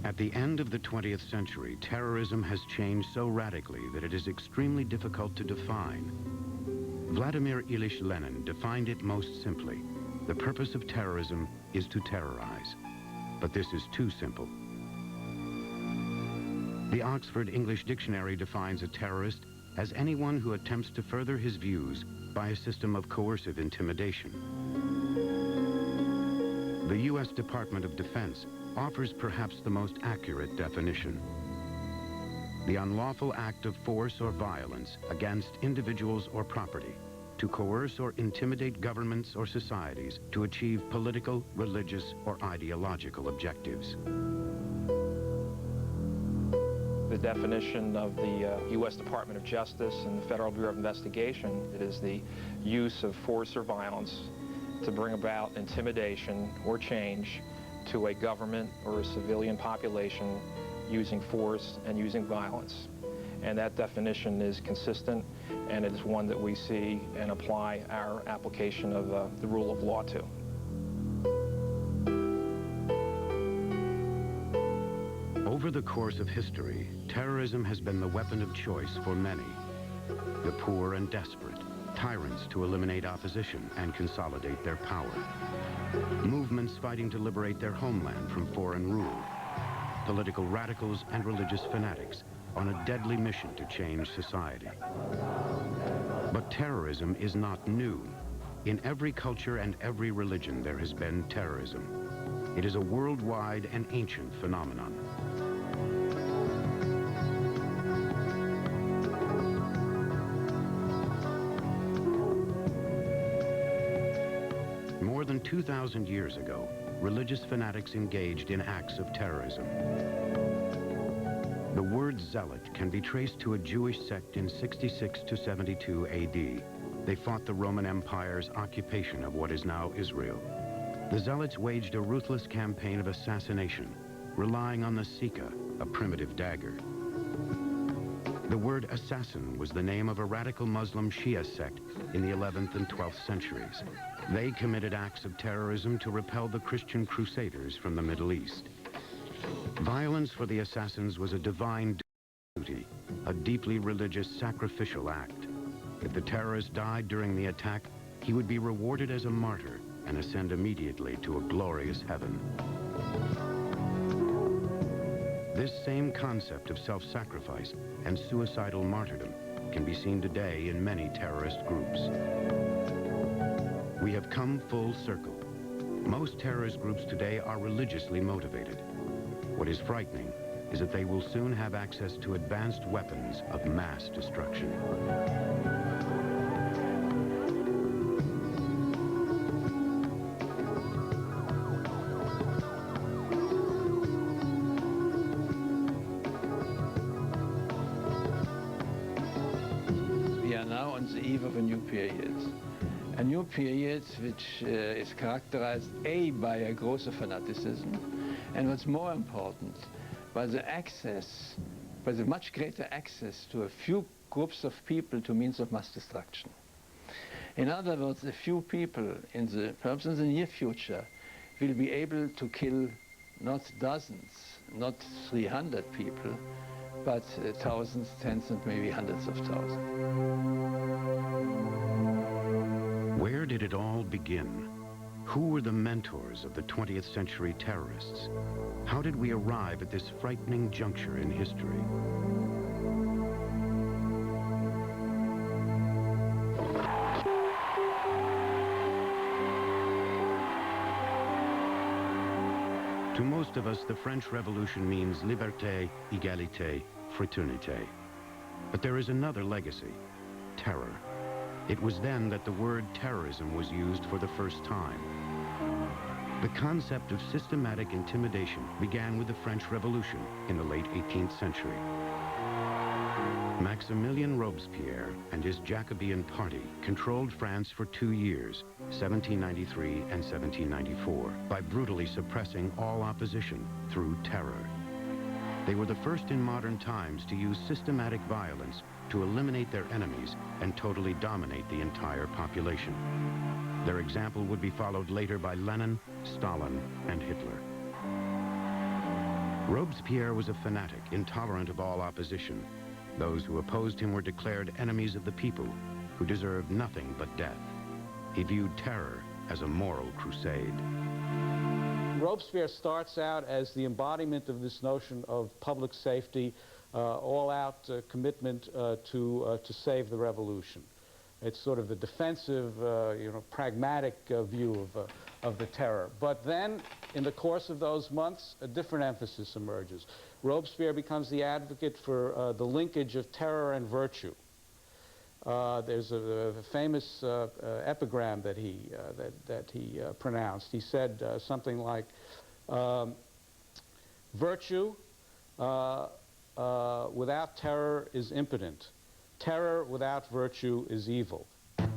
At the end of the 20th century, terrorism has changed so radically that it is extremely difficult to define. Vladimir Ilyich Lenin defined it most simply. The purpose of terrorism is to terrorize. But this is too simple. The Oxford English Dictionary defines a terrorist as anyone who attempts to further his views by a system of coercive intimidation. The U.S. Department of Defense offers perhaps the most accurate definition. The unlawful act of force or violence against individuals or property to coerce or intimidate governments or societies to achieve political, religious, or ideological objectives. The definition of the U.S. Department of Justice and the Federal Bureau of Investigation, it is the use of force or violence to bring about intimidation or change to a government or a civilian population using force and using violence. And that definition is consistent, and it is one that we see and apply our application of the rule of law to. Over the course of history, terrorism has been the weapon of choice for many. The poor and desperate, tyrants to eliminate opposition and consolidate their power. Movements fighting to liberate their homeland from foreign rule. Political radicals and religious fanatics on a deadly mission to change society. But terrorism is not new. In every culture and every religion there has been terrorism. It is a worldwide and ancient phenomenon. More than 2,000 years ago, religious fanatics engaged in acts of terrorism. The word zealot can be traced to a Jewish sect in 66 to 72 AD. They fought the Roman Empire's occupation of what is now Israel. The zealots waged a ruthless campaign of assassination, relying on the Sika, a primitive dagger. The word assassin was the name of a radical Muslim Shia sect in the 11th and 12th centuries. They committed acts of terrorism to repel the Christian crusaders from the Middle East. Violence for the assassins was a divine duty, a deeply religious sacrificial act. If the terrorist died during the attack, he would be rewarded as a martyr and ascend immediately to a glorious heaven. This same concept of self-sacrifice and suicidal martyrdom can be seen today in many terrorist groups. We have come full circle. Most terrorist groups today are religiously motivated. What is frightening is that they will soon have access to advanced weapons of mass destruction. We are now on the eve of a new period. A new period which is characterized, A, by a growth of fanaticism, and what's more important, by the much greater access to a few groups of people to means of mass destruction. In other words, a few people, perhaps in the near future, will be able to kill not dozens, not 300 people, but thousands, tens, and maybe hundreds of thousands. Where did it all begin? Who were the mentors of the 20th century terrorists? How did we arrive at this frightening juncture in history? To most of us, the French Revolution means liberté, égalité, fraternité. But there is another legacy, terror. It was then that the word terrorism was used for the first time. The concept of systematic intimidation began with the French Revolution in the late 18th century. Maximilien Robespierre and his Jacobean party controlled France for 2 years, 1793 and 1794, by brutally suppressing all opposition through terror. They were the first in modern times to use systematic violence to eliminate their enemies and totally dominate the entire population. Their example would be followed later by Lenin, Stalin, and Hitler. Robespierre was a fanatic, intolerant of all opposition. Those who opposed him were declared enemies of the people, who deserved nothing but death. He viewed terror as a moral crusade. Robespierre starts out as the embodiment of this notion of public safety, all-out commitment to save the revolution. It's sort of the defensive, pragmatic view of the terror. But then, in the course of those months, a different emphasis emerges. Robespierre becomes the advocate for the linkage of terror and virtue. There's a famous epigram that he pronounced. He said something like, virtue without terror is impotent. Terror without virtue is evil.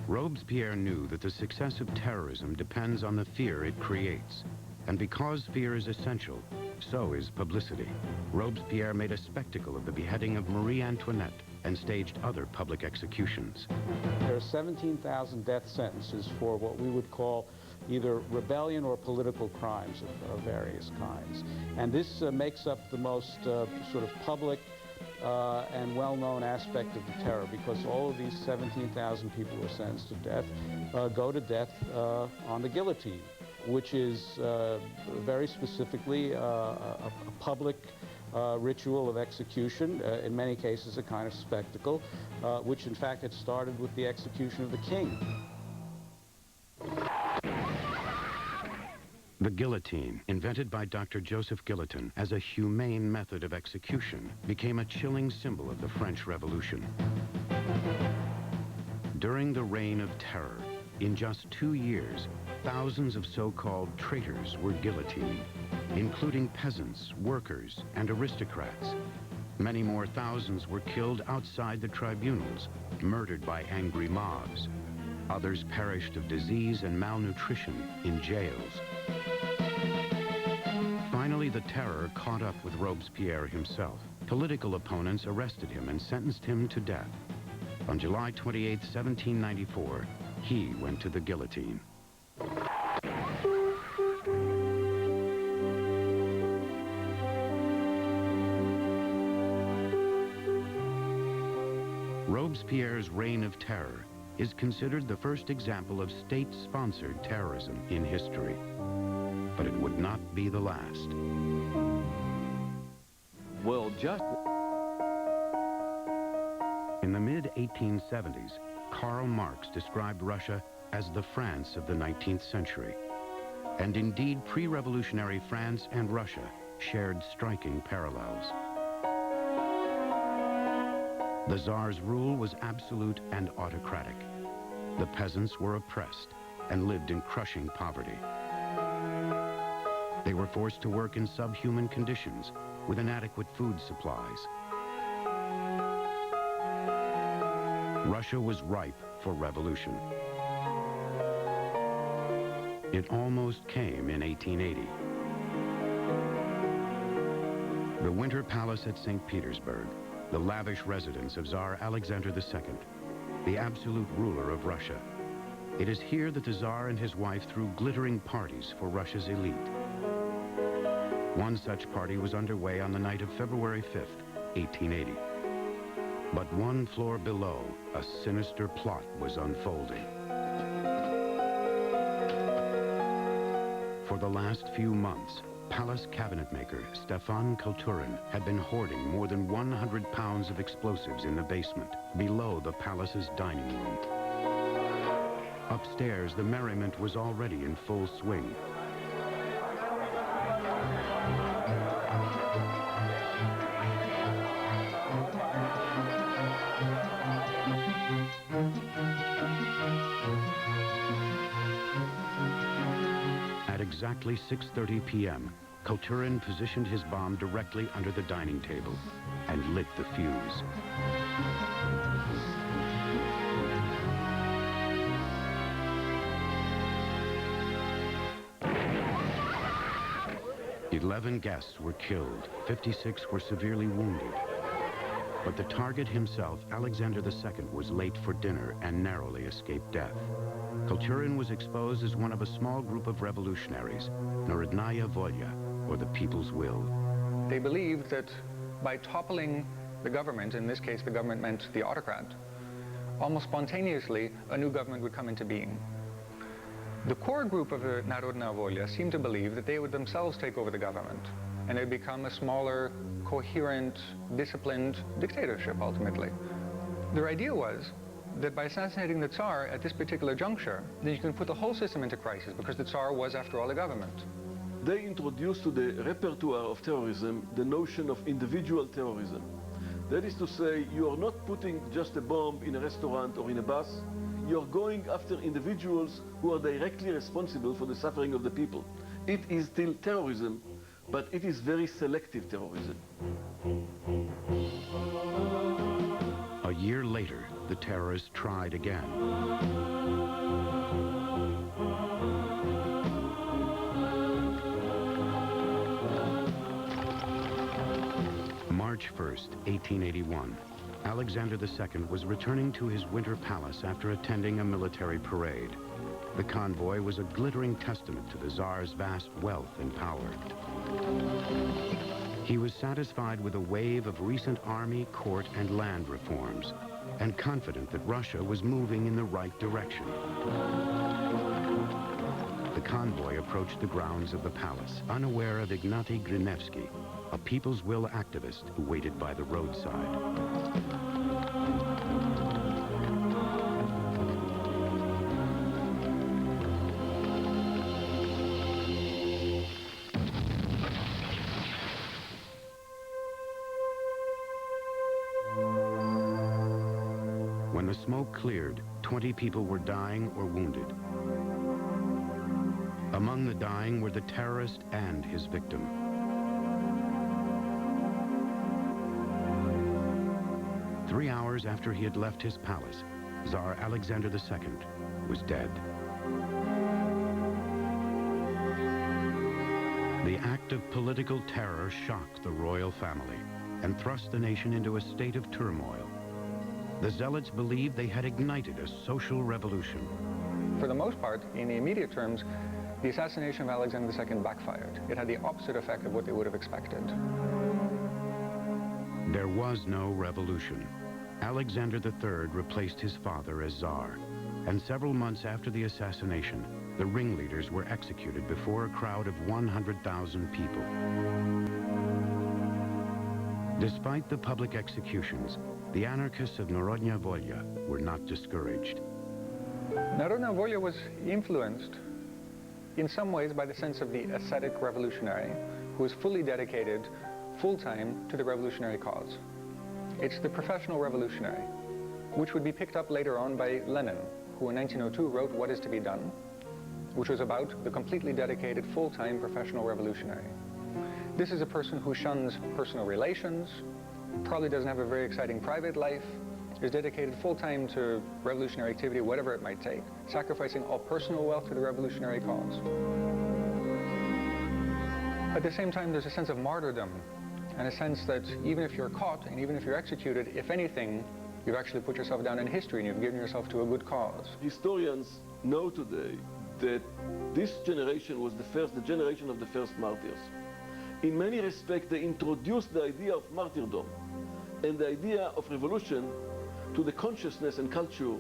Robespierre knew that the success of terrorism depends on the fear it creates. And because fear is essential, so is publicity. Robespierre made a spectacle of the beheading of Marie Antoinette and staged other public executions. There are 17,000 death sentences for what we would call either rebellion or political crimes of various kinds. And this makes up the most sort of public and well-known aspect of the terror, because all of these 17,000 people who are sentenced to death go to death on the guillotine, which is very specifically a public ritual of execution, in many cases a kind of spectacle, which in fact had started with the execution of the king. The guillotine, invented by Dr. Joseph Guillotin as a humane method of execution, became a chilling symbol of the French Revolution. During the Reign of Terror, in just 2 years, thousands of so-called traitors were guillotined, including peasants, workers, and aristocrats. Many more thousands were killed outside the tribunals, murdered by angry mobs. Others perished of disease and malnutrition in jails. Finally, the terror caught up with Robespierre himself. Political opponents arrested him and sentenced him to death. On July 28, 1794, he went to the guillotine. Robespierre's Reign of Terror is considered the first example of state-sponsored terrorism in history. But it would not be the last. World justice. In the mid-1870s, Karl Marx described Russia as the France of the 19th century. And indeed, pre-revolutionary France and Russia shared striking parallels. The Tsar's rule was absolute and autocratic. The peasants were oppressed and lived in crushing poverty. They were forced to work in subhuman conditions with inadequate food supplies. Russia was ripe for revolution. It almost came in 1880. The Winter Palace at St. Petersburg, the lavish residence of Tsar Alexander II, the absolute ruler of Russia. It is here that the Tsar and his wife threw glittering parties for Russia's elite. One such party was underway on the night of February 5th, 1880. But one floor below, a sinister plot was unfolding. For the last few months, palace cabinetmaker Stefan Kulturin had been hoarding more than 100 pounds of explosives in the basement, below the palace's dining room. Upstairs, the merriment was already in full swing. At exactly 6:30 p.m., Kulturin positioned his bomb directly under the dining table and lit the fuse. "11 guests were killed, 56 were severely wounded. But the target himself, Alexander II, was late for dinner and narrowly escaped death. Kulturin was exposed as one of a small group of revolutionaries, Narodnaya Volya, or the People's Will. They believed that by toppling the government, in this case the government meant the autocrat, almost spontaneously a new government would come into being. The core group of the Narodna Volya seemed to believe that they would themselves take over the government and it would become a smaller, coherent, disciplined dictatorship ultimately. Their idea was that by assassinating the Tsar at this particular juncture, then you can put the whole system into crisis because the Tsar was, after all, the government. They introduced to the repertoire of terrorism the notion of individual terrorism. That is to say, you are not putting just a bomb in a restaurant or in a bus. You're going after individuals who are directly responsible for the suffering of the people. It is still terrorism, but it is very selective terrorism. A year later, the terrorists tried again. March 1st, 1881. Alexander II was returning to his winter palace after attending a military parade. The convoy was a glittering testament to the Tsar's vast wealth and power. He was satisfied with a wave of recent army, court, and land reforms, and confident that Russia was moving in the right direction. The convoy approached the grounds of the palace, unaware of Ignatiy Grinevsky, a People's Will activist who waited by the roadside. When the smoke cleared, 20 people were dying or wounded. Among the dying were the terrorist and his victim. Three hours after he had left his palace, Tsar Alexander II was dead. The act of political terror shocked the royal family and thrust the nation into a state of turmoil. The zealots believed they had ignited a social revolution. For the most part, in the immediate terms, the assassination of Alexander II backfired. It had the opposite effect of what they would have expected. There was no revolution. Alexander III replaced his father as Tsar, and several months after the assassination, the ringleaders were executed before a crowd of 100,000 people. Despite the public executions, the anarchists of Narodna Volya were not discouraged. Narodna Volya was influenced in some ways by the sense of the ascetic revolutionary who was fully dedicated full-time to the revolutionary cause. It's the professional revolutionary, which would be picked up later on by Lenin, who in 1902 wrote What is to be Done, which was about the completely dedicated full-time professional revolutionary. This is a person who shuns personal relations, probably doesn't have a very exciting private life, is dedicated full-time to revolutionary activity, whatever it might take, sacrificing all personal wealth to the revolutionary cause. At the same time, there's a sense of martyrdom, and a sense that even if you're caught and even if you're executed, if anything, you've actually put yourself down in history and you've given yourself to a good cause. Historians know today that this generation was the generation of the first martyrs. In many respects, they introduced the idea of martyrdom and the idea of revolution to the consciousness and culture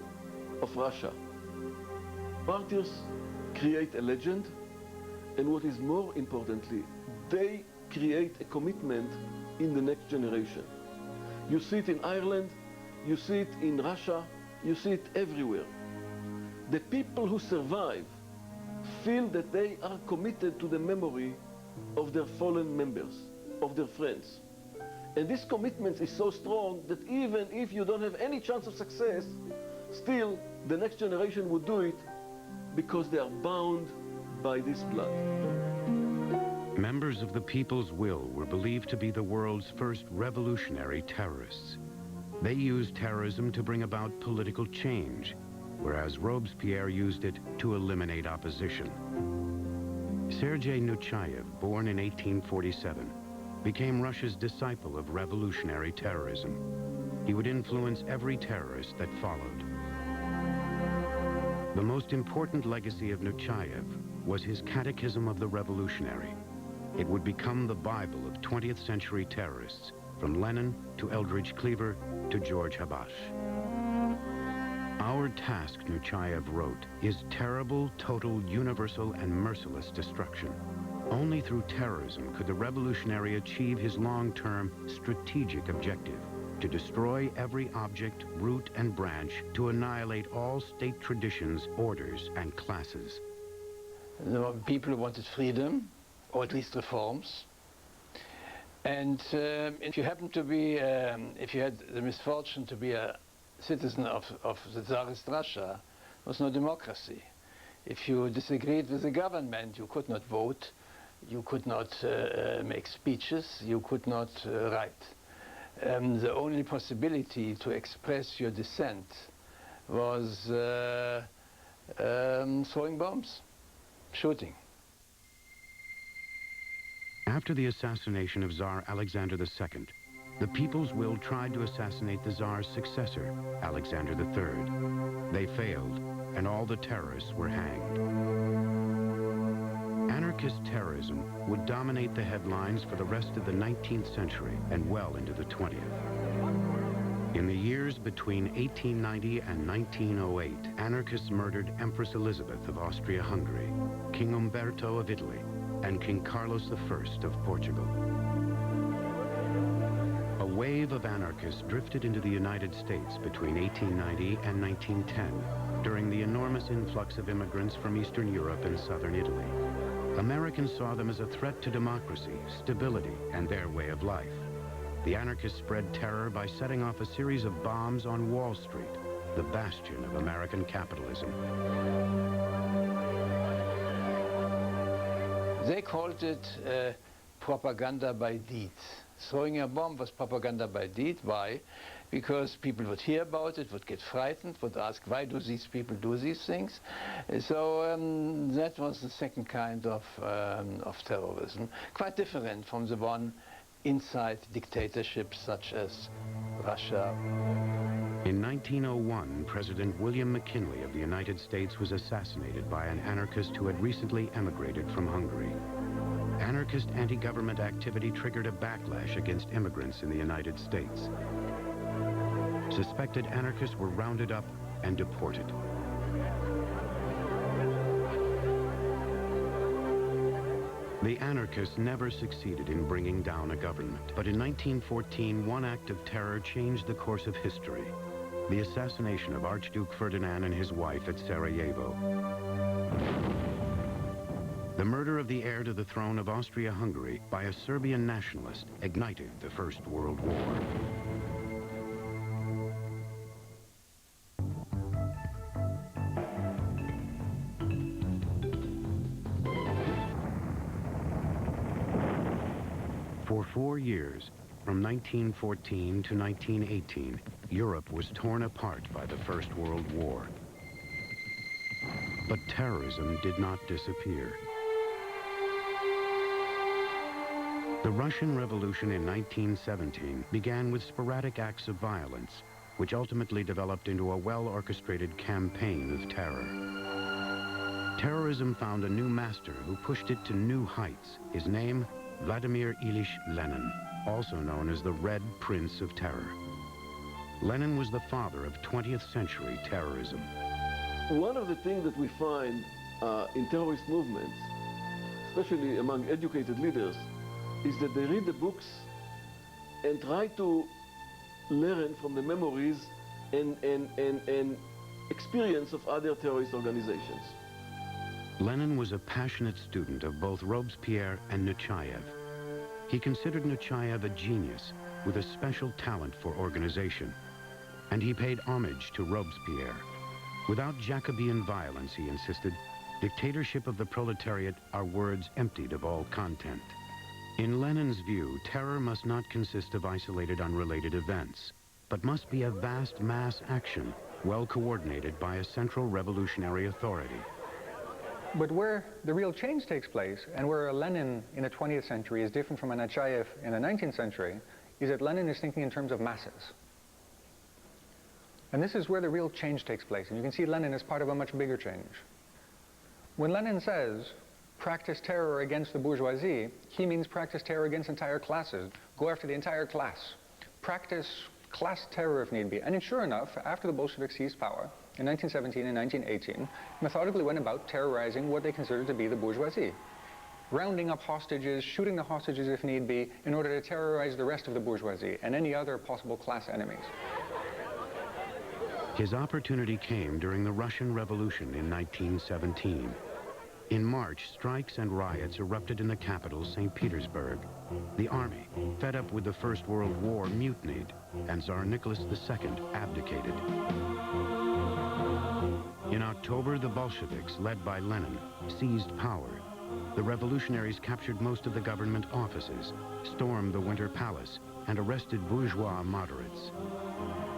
of Russia. Martyrs create a legend, and what is more importantly, they create a commitment in the next generation. You see it in Ireland, you see it in Russia, you see it everywhere. The people who survive feel that they are committed to the memory of their fallen members, of their friends. And this commitment is so strong that even if you don't have any chance of success, still the next generation would do it because they are bound by this blood. Members of the People's Will were believed to be the world's first revolutionary terrorists. They used terrorism to bring about political change, whereas Robespierre used it to eliminate opposition. Sergei Nechayev, born in 1847, became Russia's disciple of revolutionary terrorism. He would influence every terrorist that followed. The most important legacy of Nechayev was his Catechism of the Revolutionary. it would become the Bible of 20th century terrorists, from Lenin to Eldridge Cleaver to George Habash. Our task, Nechayev wrote, is terrible, total, universal, and merciless destruction. Only through terrorism could the revolutionary achieve his long-term strategic objective, to destroy every object, root, and branch, to annihilate all state traditions, orders, and classes. The people wanted freedom, or at least reforms. And if you happen to be, if you had the misfortune to be a citizen of the Tsarist Russia, there was no democracy. If you disagreed with the government, you could not vote, you could not make speeches, you could not write. The only possibility to express your dissent was throwing bombs, shooting. After the assassination of Tsar Alexander II, the People's Will tried to assassinate the Tsar's successor, Alexander III. They failed, and all the terrorists were hanged. Anarchist terrorism would dominate the headlines for the rest of the 19th century and well into the 20th. In the years between 1890 and 1908, anarchists murdered Empress Elizabeth of Austria-Hungary, King Umberto of Italy, and King Carlos I of Portugal. A wave of anarchists drifted into the United States between 1890 and 1910 during the enormous influx of immigrants from Eastern Europe and Southern Italy. Americans saw them as a threat to democracy, stability, and their way of life. The anarchists spread terror by setting off a series of bombs on Wall Street, the bastion of American capitalism. They called it propaganda by deed. Throwing a bomb was propaganda by deed. Why? Because people would hear about it, would get frightened, would ask, why do these people do these things? So that was the second kind of terrorism, quite different from the one inside dictatorships such as Russia. In 1901, President William McKinley of the United States was assassinated by an anarchist who had recently emigrated from Hungary. Anarchist anti-government activity triggered a backlash against immigrants in the United States. Suspected anarchists were rounded up and deported. The anarchists never succeeded in bringing down a government, but in 1914, one act of terror changed the course of history: the assassination of Archduke Ferdinand and his wife at Sarajevo. The murder of the heir to the throne of Austria-Hungary by a Serbian nationalist ignited the First World War. For 4 years, from 1914 to 1918, Europe was torn apart by the First World War. But terrorism did not disappear. The Russian Revolution in 1917 began with sporadic acts of violence, which ultimately developed into a well-orchestrated campaign of terror. Terrorism found a new master who pushed it to new heights. His name, Vladimir Ilyich Lenin, also known as the Red Prince of Terror. Lenin was the father of 20th century terrorism. One of the things that we find in terrorist movements, especially among educated leaders, is that they read the books and try to learn from the memories and experience of other terrorist organizations. Lenin was a passionate student of both Robespierre and Nechayev. He considered Nechayev a genius with a special talent for organization, and he paid homage to Robespierre. Without Jacobean violence, he insisted, dictatorship of the proletariat are words emptied of all content. In Lenin's view, terror must not consist of isolated, unrelated events, but must be a vast mass action, well coordinated by a central revolutionary authority. But where the real change takes place, and where a Lenin in the 20th century is different from a Nechayev in the 19th century, is that Lenin is thinking in terms of masses. And this is where the real change takes place, and you can see Lenin as part of a much bigger change. When Lenin says, practice terror against the bourgeoisie, he means practice terror against entire classes. Go after the entire class. Practice class terror if need be. And sure enough, after the Bolsheviks seized power in 1917 and 1918, methodically went about terrorizing what they considered to be the bourgeoisie. Rounding up hostages, shooting the hostages if need be, in order to terrorize the rest of the bourgeoisie and any other possible class enemies. His opportunity came during the Russian Revolution in 1917. In March, strikes and riots erupted in the capital, St. Petersburg. The army, fed up with the First World War, mutinied, and Tsar Nicholas II abdicated. In October, the Bolsheviks, led by Lenin, seized power. The revolutionaries captured most of the government offices, stormed the Winter Palace, and arrested bourgeois moderates.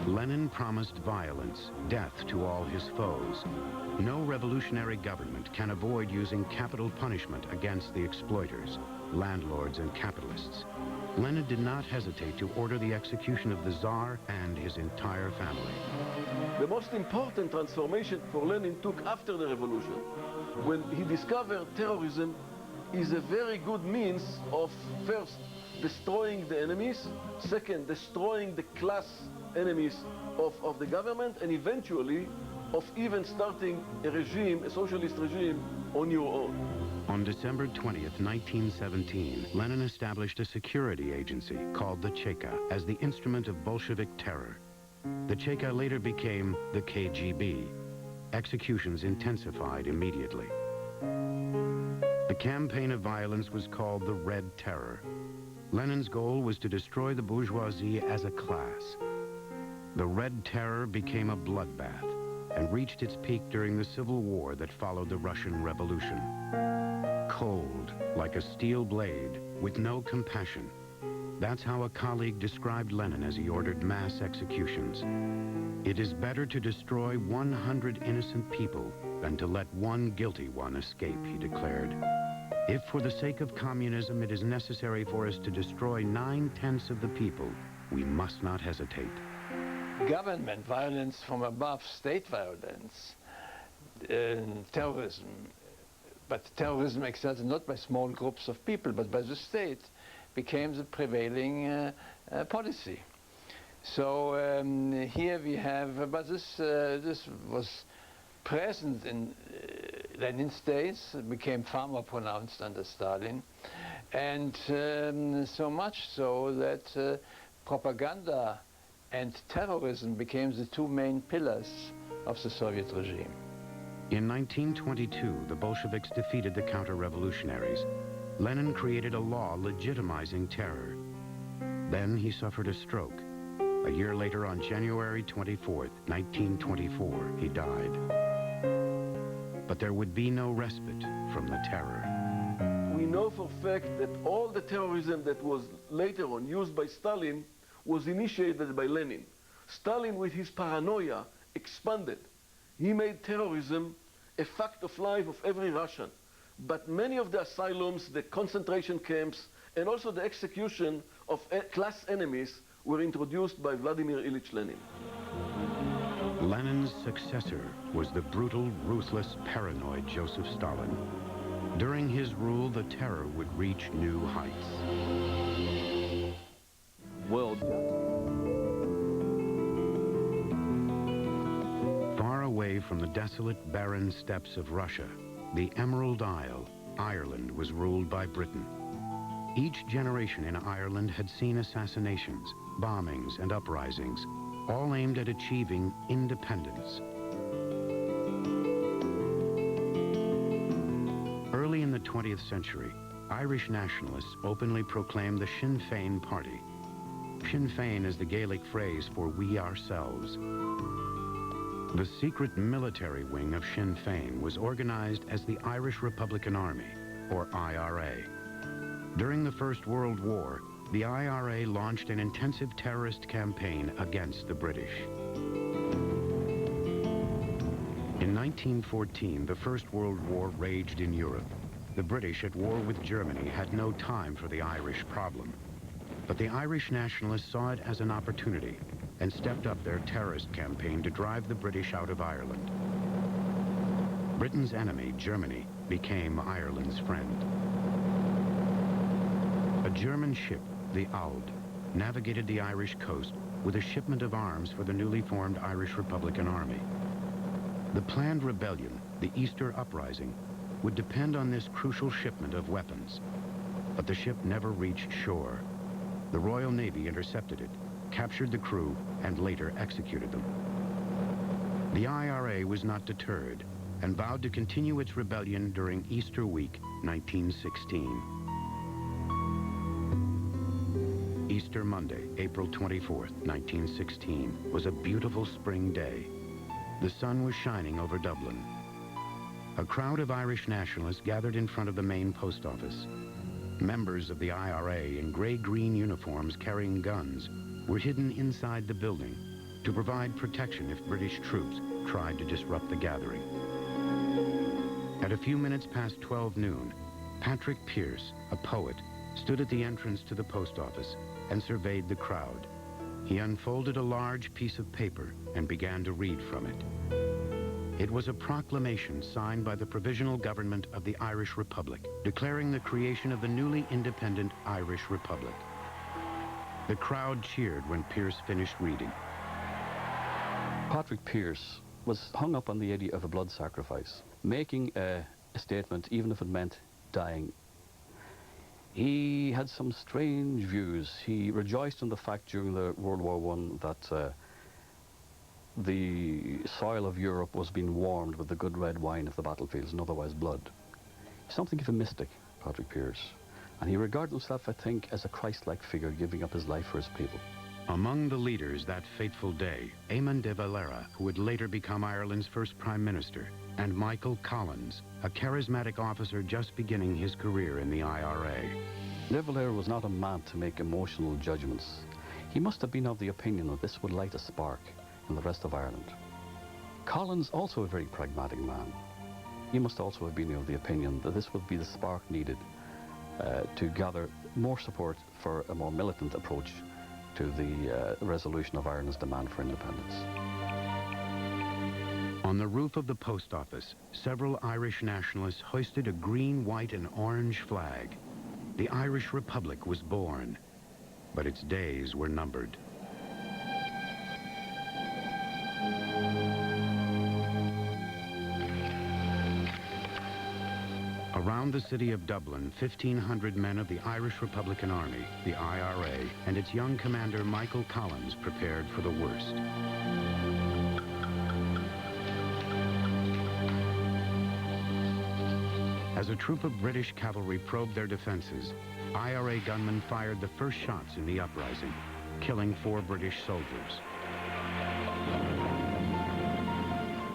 Lenin promised violence, death to all his foes. No revolutionary government can avoid using capital punishment against the exploiters, landlords, and capitalists. Lenin did not hesitate to order the execution of the Tsar and his entire family. The most important transformation for Lenin took after the revolution, when he discovered terrorism is a very good means of, first, destroying the enemies, second, destroying the class enemies of the government, and eventually of even starting a regime, a socialist regime, on your own. On December 20th, 1917, Lenin established a security agency called the Cheka as the instrument of Bolshevik terror. The Cheka later became the KGB. Executions intensified immediately. The campaign of violence was called the Red Terror. Lenin's goal was to destroy the bourgeoisie as a class. The Red Terror became a bloodbath and reached its peak during the civil war that followed the Russian Revolution. Cold, like a steel blade, with no compassion. That's how a colleague described Lenin as he ordered mass executions. It is better to destroy 100 innocent people than to let one guilty one escape, he declared. If for the sake of communism it is necessary for us to destroy 9/10 of the people, we must not hesitate. Government violence from above, state violence, terrorism, but terrorism exerted not by small groups of people, but by the state, became the prevailing policy. So here we have, but this was present in Lenin's days, became far more pronounced under Stalin, and so much so that propaganda and terrorism became the two main pillars of the Soviet regime. In 1922, the Bolsheviks defeated the counter-revolutionaries. Lenin created a law legitimizing terror. Then he suffered a stroke. A year later, on January 24th, 1924, he died. But there would be no respite from the terror. We know for a fact that all the terrorism that was later on used by Stalin was initiated by Lenin. Stalin, with his paranoia, expanded. He made terrorism a fact of life of every Russian. But many of the asylums, the concentration camps, and also the execution of class enemies were introduced by Vladimir Ilyich Lenin. Lenin's successor was the brutal, ruthless, paranoid Joseph Stalin. During his rule, the terror would reach new heights. World. Far away from the desolate, barren steppes of Russia, the Emerald Isle, Ireland, was ruled by Britain. Each generation in Ireland had seen assassinations, bombings, and uprisings, all aimed at achieving independence. Early in the 20th century, Irish nationalists openly proclaimed the Sinn Féin party. Sinn Féin is the Gaelic phrase for we ourselves. The secret military wing of Sinn Féin was organized as the Irish Republican Army, or IRA. During the First World War, the IRA launched an intensive terrorist campaign against the British. In 1914, the First World War raged in Europe. The British, at war with Germany, had no time for the Irish problem. But the Irish nationalists saw it as an opportunity and stepped up their terrorist campaign to drive the British out of Ireland. Britain's enemy, Germany, became Ireland's friend. A German ship, the Auld, navigated the Irish coast with a shipment of arms for the newly formed Irish Republican Army. The planned rebellion, the Easter Uprising, would depend on this crucial shipment of weapons. But the ship never reached shore. The Royal Navy intercepted it, captured the crew, and later executed them. The IRA was not deterred and vowed to continue its rebellion during Easter week, 1916. Easter Monday, April 24th, 1916, was a beautiful spring day. The sun was shining over Dublin. A crowd of Irish nationalists gathered in front of the main post office. Members of the IRA in gray-green uniforms carrying guns were hidden inside the building to provide protection if British troops tried to disrupt the gathering. At a few minutes past 12 noon, Patrick Pearse, a poet, stood at the entrance to the post office and surveyed the crowd. He unfolded a large piece of paper and began to read from it. It was a proclamation signed by the Provisional Government of the Irish Republic, declaring the creation of the newly independent Irish Republic. The crowd cheered when Pearse finished reading. Patrick Pearse was hung up on the idea of a blood sacrifice, making a statement even if it meant dying. He had some strange views. He rejoiced in the fact during the World War I that the soil of Europe was being warmed with the good red wine of the battlefields and otherwise blood. Something of a mystic, Patrick Pearse. And he regarded himself, I think, as a Christ-like figure giving up his life for his people. Among the leaders that fateful day, Eamon de Valera, who would later become Ireland's first Prime Minister, and Michael Collins, a charismatic officer just beginning his career in the IRA. De Valera was not a man to make emotional judgments. He must have been of the opinion that this would light a spark in the rest of Ireland. Collins, also a very pragmatic man, he must also have been of the opinion that this would be the spark needed to gather more support for a more militant approach to the resolution of Ireland's demand for independence. On the roof of the post office, several Irish nationalists hoisted a green, white, and orange flag. The Irish Republic was born, but its days were numbered. Around the city of Dublin, 1,500 men of the Irish Republican Army, the IRA, and its young commander Michael Collins prepared for the worst. As a troop of British cavalry probed their defenses, IRA gunmen fired the first shots in the uprising, killing 4 British soldiers.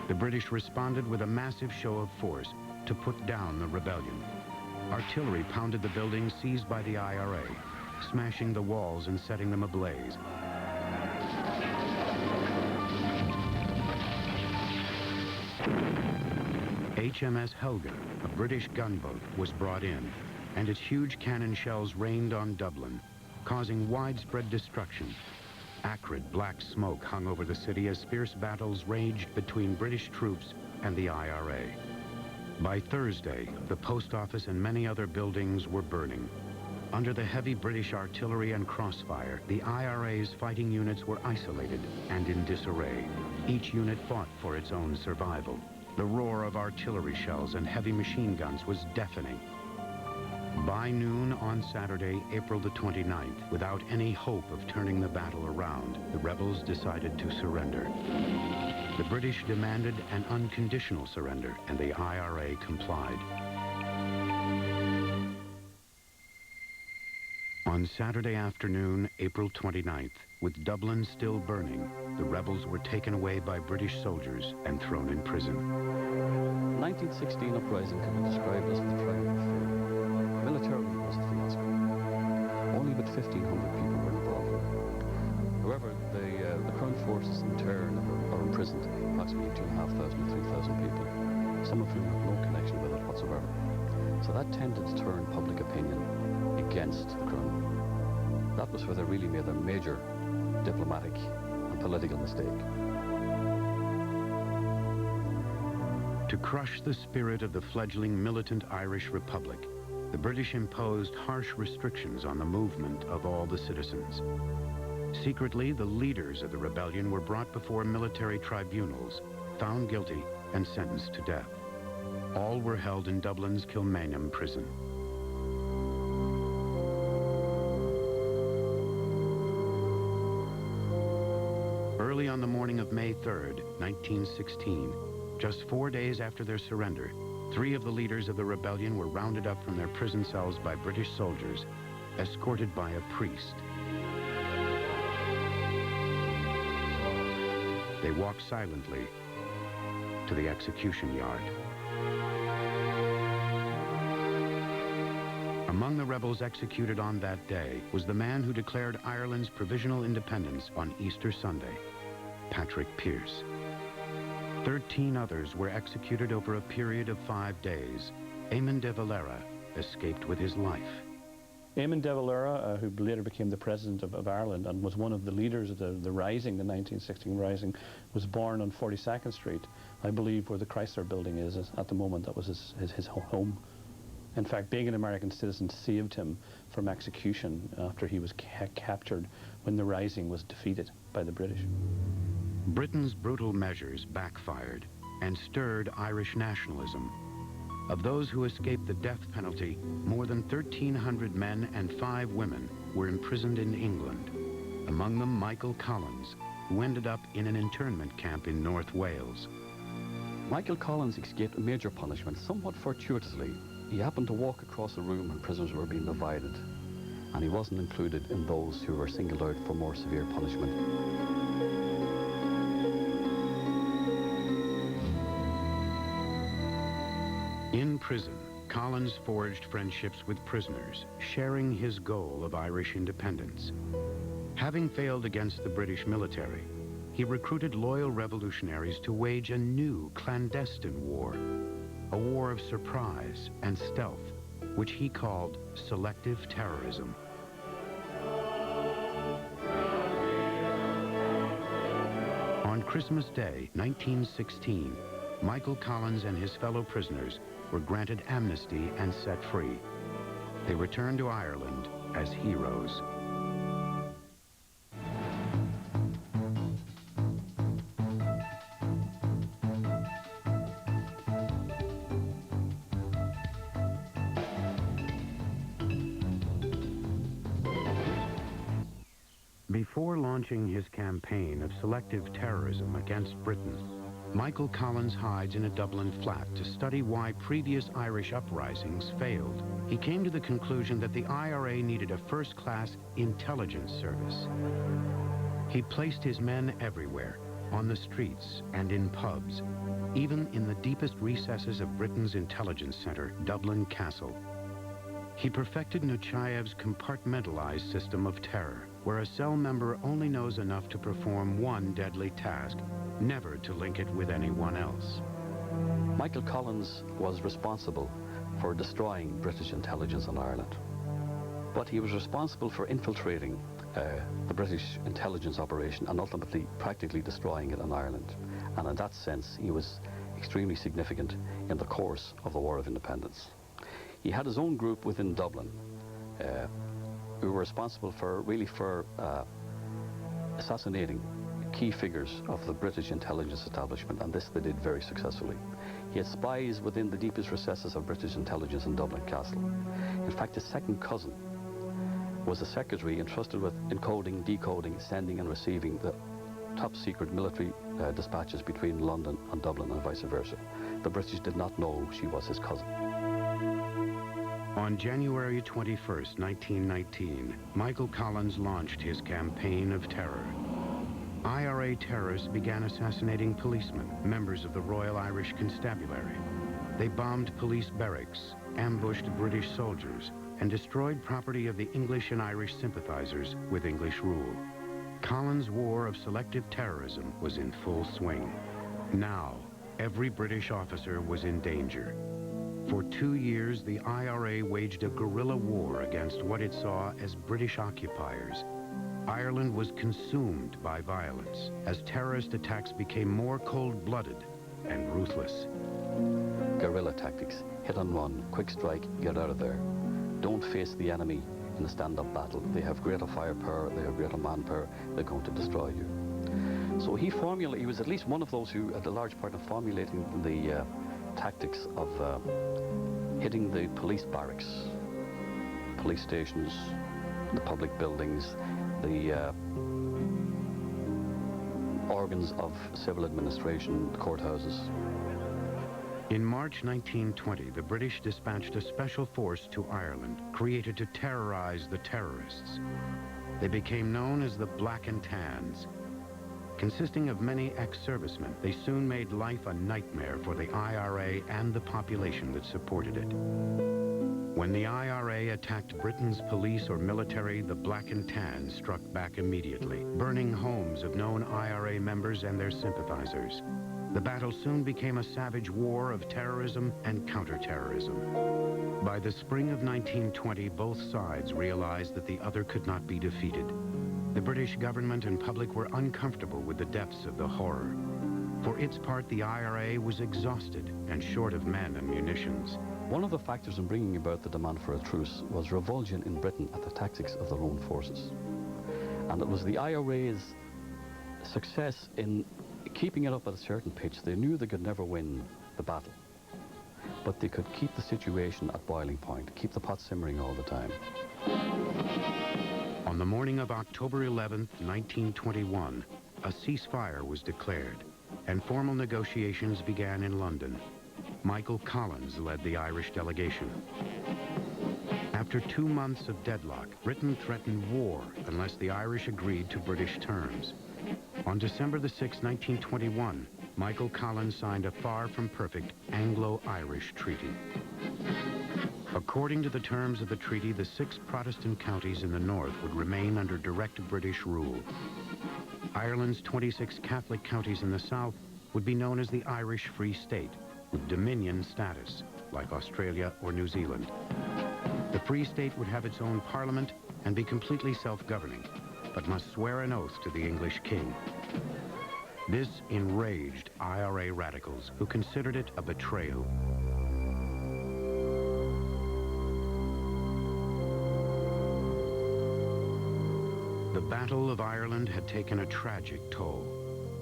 The British responded with a massive show of force to put down the rebellion. Artillery pounded the buildings seized by the IRA, smashing the walls and setting them ablaze. HMS Helga, a British gunboat, was brought in, and its huge cannon shells rained on Dublin, causing widespread destruction. Acrid black smoke hung over the city as fierce battles raged between British troops and the IRA. By Thursday, the post office and many other buildings were burning. Under the heavy British artillery and crossfire, the IRA's fighting units were isolated and in disarray. Each unit fought for its own survival. The roar of artillery shells and heavy machine guns was deafening. By noon on Saturday, April the 29th, without any hope of turning the battle around, the rebels decided to surrender. The British demanded an unconditional surrender, and the IRA complied. On Saturday afternoon, April 29th, with Dublin still burning, the rebels were taken away by British soldiers and thrown in prison. The 1916 uprising can be described as the triumph. Militarily, it was a fiasco. Only about 1,500 people were involved. However, the Crown forces in turn are imprisoned approximately 2,500 to 3,000 people, some of whom have no connection with it whatsoever. So that tended to turn public opinion against the Crown. That was where they really made their major diplomatic and political mistake. To crush the spirit of the fledgling militant Irish Republic, the British imposed harsh restrictions on the movement of all the citizens. Secretly, the leaders of the rebellion were brought before military tribunals, found guilty, and sentenced to death. All were held in Dublin's Kilmainham prison. Early on the morning of May 3rd, 1916, just 4 days after their surrender, 3 of the leaders of the rebellion were rounded up from their prison cells by British soldiers, escorted by a priest. They walked silently to the execution yard. Among the rebels executed on that day was the man who declared Ireland's provisional independence on Easter Sunday, Patrick Pearse. 13 others were executed over a period of 5 days. Eamon de Valera escaped with his life. Eamon de Valera, who later became the president of Ireland and was one of the leaders of the Rising, the 1916 Rising, was born on 42nd Street, I believe, where the Chrysler building is at the moment. That was his home. In fact, being an American citizen saved him from execution after he was captured when the Rising was defeated by the British. Britain's brutal measures backfired and stirred Irish nationalism. Of those who escaped the death penalty, more than 1,300 men and 5 women were imprisoned in England. Among them, Michael Collins, who ended up in an internment camp in North Wales. Michael Collins escaped a major punishment somewhat fortuitously. He happened to walk across a room when prisoners were being divided, and he wasn't included in those who were singled out for more severe punishment. In prison, Collins forged friendships with prisoners, sharing his goal of Irish independence. Having failed against the British military, he recruited loyal revolutionaries to wage a new clandestine war, a war of surprise and stealth, which he called selective terrorism. On Christmas Day, 1916, Michael Collins and his fellow prisoners were granted amnesty and set free. They returned to Ireland as heroes. Before launching his campaign of selective terrorism against Britain, Michael Collins hides in a Dublin flat to study why previous Irish uprisings failed. He came to the conclusion that the IRA needed a first-class intelligence service. He placed his men everywhere, on the streets and in pubs, even in the deepest recesses of Britain's intelligence center, Dublin Castle. He perfected Nechaev's compartmentalized system of terror, where a cell member only knows enough to perform one deadly task, never to link it with anyone else. Michael Collins was responsible for destroying British intelligence in Ireland, but he was responsible for infiltrating the British intelligence operation and ultimately practically destroying it in Ireland. And in that sense, he was extremely significant in the course of the War of Independence. He had his own group within Dublin who were responsible for assassinating key figures of the British intelligence establishment, and this they did very successfully. He had spies within the deepest recesses of British intelligence in Dublin Castle. In fact, his second cousin was a secretary entrusted with encoding, decoding, sending and receiving the top secret military dispatches between London and Dublin and vice versa. The British did not know she was his cousin. On January 21st, 1919, Michael Collins launched his campaign of terror. IRA terrorists began assassinating policemen, members of the Royal Irish Constabulary. They bombed police barracks, ambushed British soldiers, and destroyed property of the English and Irish sympathizers with English rule. Collins' war of selective terrorism was in full swing. Now, every British officer was in danger. For 2 years, the IRA waged a guerrilla war against what it saw as British occupiers. Ireland was consumed by violence as terrorist attacks became more cold-blooded and ruthless. Guerrilla tactics, hit and run, quick strike, get out of there. Don't face the enemy in a stand-up battle. They have greater firepower, they have greater manpower, they're going to destroy you. So he was at least one of those who had a large part of formulating the tactics of hitting the police barracks, police stations, the public buildings, the organs of civil administration, courthouses. In March 1920, the British dispatched a special force to Ireland, created to terrorize the terrorists. They became known as the Black and Tans. Consisting of many ex-servicemen, they soon made life a nightmare for the IRA and the population that supported it. When the IRA attacked Britain's police or military, the Black and Tans struck back immediately, burning homes of known IRA members and their sympathizers. The battle soon became a savage war of terrorism and counterterrorism. By the spring of 1920, both sides realized that the other could not be defeated. The British government and public were uncomfortable with the depths of the horror. For its part, the IRA was exhausted and short of men and munitions. One of the factors in bringing about the demand for a truce was revulsion in Britain at the tactics of their own forces. And it was the IRA's success in keeping it up at a certain pitch. They knew they could never win the battle, but they could keep the situation at boiling point, keep the pot simmering all the time. On the morning of October 11th, 1921, a ceasefire was declared, and formal negotiations began in London. Michael Collins led the Irish delegation. After 2 months of deadlock, Britain threatened war unless the Irish agreed to British terms. On December the 6th, 1921, Michael Collins signed a far from perfect Anglo-Irish treaty. According to the terms of the treaty, the 6 Protestant counties in the north would remain under direct British rule. Ireland's 26 Catholic counties in the south would be known as the Irish Free State, with dominion status, like Australia or New Zealand. The Free State would have its own parliament and be completely self-governing, but must swear an oath to the English king. This enraged IRA radicals, who considered it a betrayal. The Battle of Ireland had taken a tragic toll.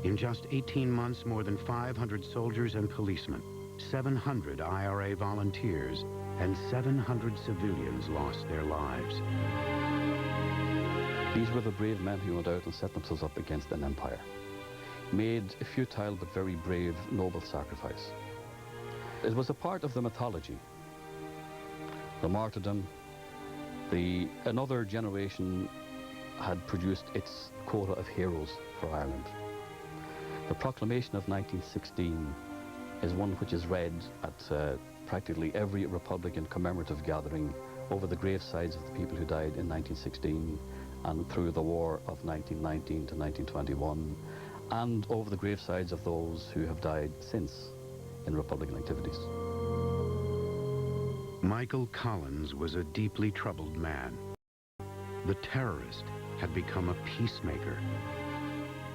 In just 18 months, more than 500 soldiers and policemen, 700 IRA volunteers, and 700 civilians lost their lives. These were the brave men who went out and set themselves up against an empire, made a futile but very brave, noble sacrifice. It was a part of the mythology, the martyrdom. Another generation had produced its quota of heroes for Ireland. The proclamation of 1916 is one which is read at practically every Republican commemorative gathering over the gravesides of the people who died in 1916 and through the war of 1919 to 1921, and over the gravesides of those who have died since in Republican activities. Michael Collins was a deeply troubled man. The terrorist had become a peacemaker.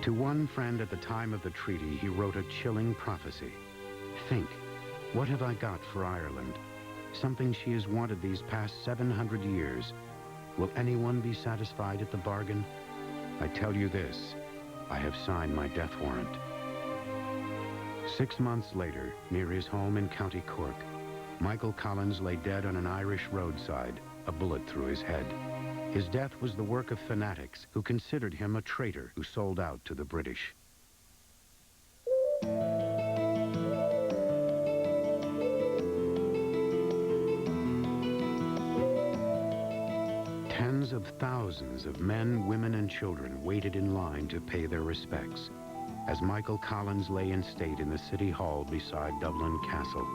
To one friend at the time of the treaty, he wrote a chilling prophecy. Think, what have I got for Ireland? Something she has wanted these past 700 years. Will anyone be satisfied at the bargain? I tell you this, I have signed my death warrant. 6 months later, near his home in County Cork, Michael Collins lay dead on an Irish roadside, a bullet through his head. His death was the work of fanatics who considered him a traitor who sold out to the British. Tens of thousands of men, women, and children waited in line to pay their respects as Michael Collins lay in state in the City Hall beside Dublin Castle.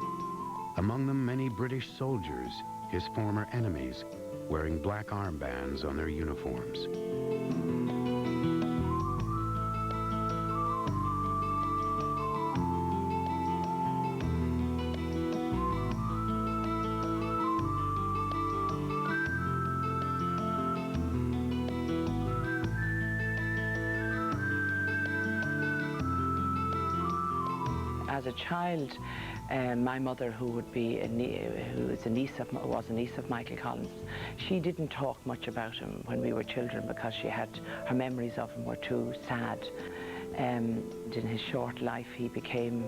Among them, many British soldiers, his former enemies, wearing black armbands on their uniforms. As a child, My mother, who was a niece of Michael Collins, she didn't talk much about him when we were children because her memories of him were too sad. In his short life, he became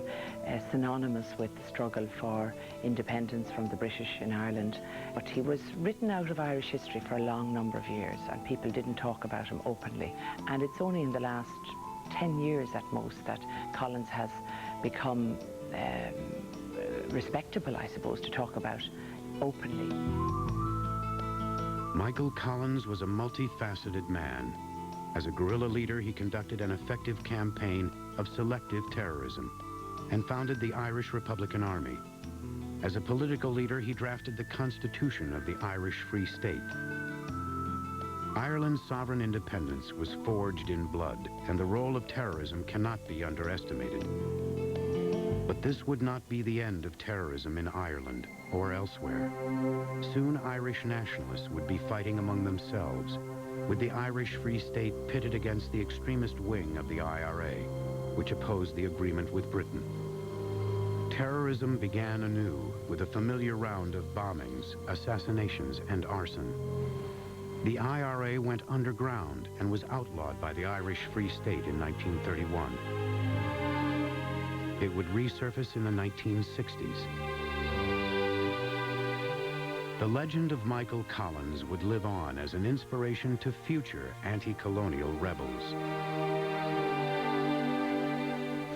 synonymous with the struggle for independence from the British in Ireland. But he was written out of Irish history for a long number of years, and people didn't talk about him openly. And it's only in the last 10 years at most that Collins has become respectable, I suppose, to talk about openly. Michael Collins was a multifaceted man. As a guerrilla leader, he conducted an effective campaign of selective terrorism and founded the Irish Republican Army. As a political leader, he drafted the Constitution of the Irish Free State. Ireland's sovereign independence was forged in blood, and the role of terrorism cannot be underestimated. But this would not be the end of terrorism in Ireland or elsewhere. Soon, Irish nationalists would be fighting among themselves, with the Irish Free State pitted against the extremist wing of the IRA, which opposed the agreement with Britain. Terrorism began anew with a familiar round of bombings, assassinations, and arson. The IRA went underground and was outlawed by the Irish Free State in 1931. It would resurface in the 1960s. The legend of Michael Collins would live on as an inspiration to future anti-colonial rebels.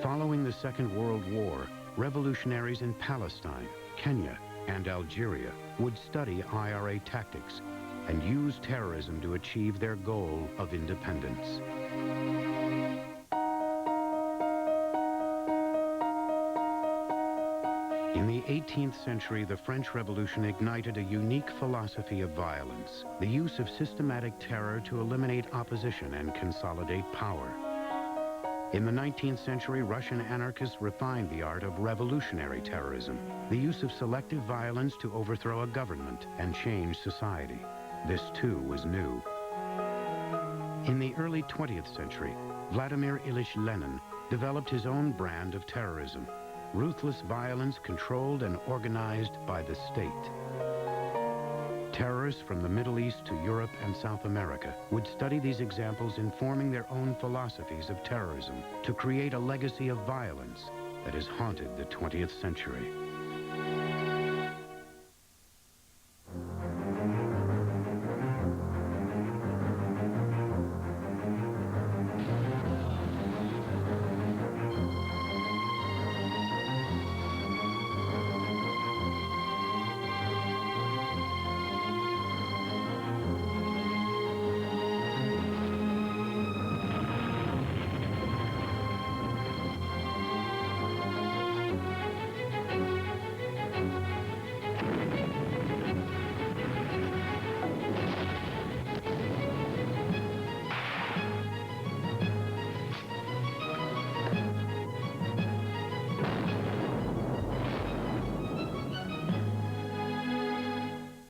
Following the Second World War, revolutionaries in Palestine, Kenya, and Algeria would study IRA tactics and use terrorism to achieve their goal of independence. In the 18th century, the French Revolution ignited a unique philosophy of violence, the use of systematic terror to eliminate opposition and consolidate power. In the 19th century, Russian anarchists refined the art of revolutionary terrorism, the use of selective violence to overthrow a government and change society. This, too, was new. In the early 20th century, Vladimir Ilyich Lenin developed his own brand of terrorism, ruthless violence controlled and organized by the state. Terrorists from the Middle East to Europe and South America would study these examples, informing their own philosophies of terrorism to create a legacy of violence that has haunted the 20th century.